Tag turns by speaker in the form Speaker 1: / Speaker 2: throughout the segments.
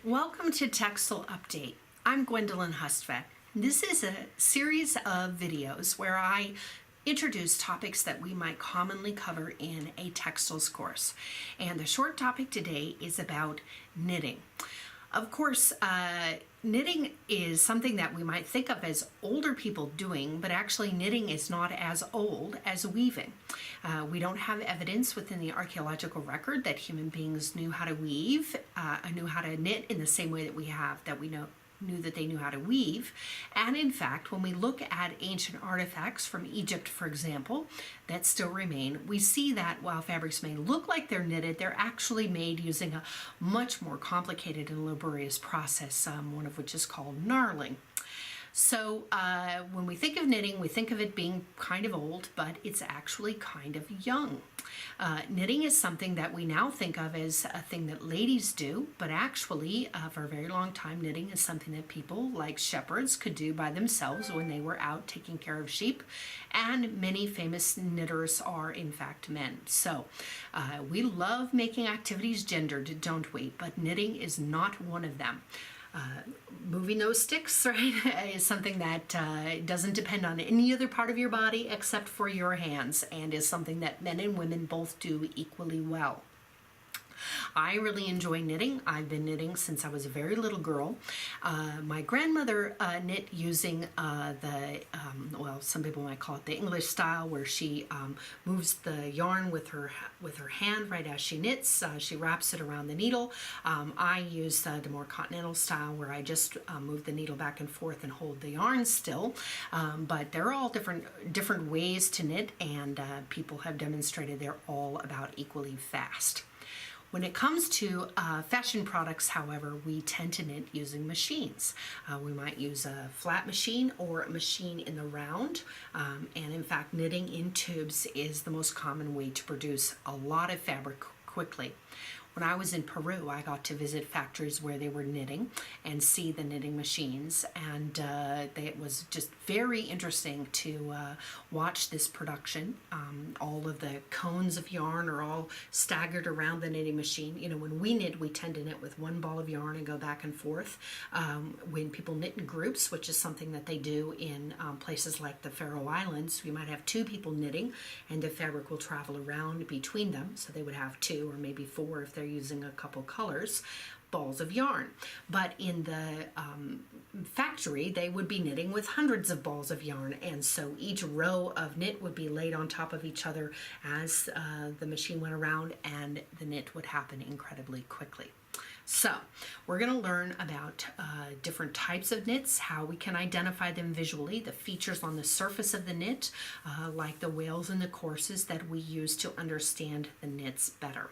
Speaker 1: Welcome to Textile Update. I'm Gwendolyn Hustvedt. This is a series of videos where I introduce topics that we might commonly cover in a textiles course. And the short topic today is about knitting. Of course, knitting is something that we might think of as older people doing, but actually knitting is not as old as weaving. We don't have evidence within the archaeological record that human beings knew how to weave, knew how to knit in the same way that we knew that they knew how to weave. And in fact, when we look at ancient artifacts from Egypt, for example, that still remain, we see that while fabrics may look like they're knitted, they're actually made using a much more complicated and laborious process, one of which is called knarling. So when we think of knitting, we think of it being kind of old, but it's actually kind of young. Knitting is something that we now think of as a thing that ladies do, but actually for a very long time knitting is something that people like shepherds could do by themselves when they were out taking care of sheep, and many famous knitters are in fact men. So we love making activities gendered, don't we? But knitting is not one of them. Moving those sticks, right, is something that doesn't depend on any other part of your body except for your hands, and is something that men and women both do equally well. I really enjoy knitting. I've been knitting since I was a very little girl. My grandmother knit using some people might call it the English style, where she moves the yarn with her hand right as she knits. She wraps it around the needle. I use the more continental style, where I just move the needle back and forth and hold the yarn still. But they're all different ways to knit, and people have demonstrated they're all about equally fast. When it comes to fashion products, however, we tend to knit using machines. We might use a flat machine or a machine in the round, and in fact knitting in tubes is the most common way to produce a lot of fabric quickly. When I was in Peru, I got to visit factories where they were knitting and see the knitting machines, and it was just very interesting to watch this production. All of the cones of yarn are all staggered around the knitting machine. You know, when we knit, we tend to knit with one ball of yarn and go back and forth. When people knit in groups, which is something that they do in places like the Faroe Islands, we might have two people knitting, and the fabric will travel around between them, so they would have two or maybe four if they're using a couple colors, balls of yarn. But in the factory, they would be knitting with hundreds of balls of yarn, and so each row of knit would be laid on top of each other as the machine went around, and the knit would happen incredibly quickly. So we're going to learn about different types of knits, how we can identify them visually, the features on the surface of the knit, like the wales and the courses that we use to understand the knits better.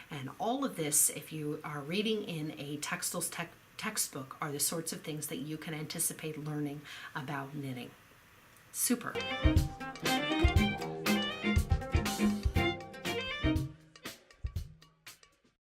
Speaker 1: And all of this, if you are reading in a textiles textbook, are the sorts of things that you can anticipate learning about knitting. Super.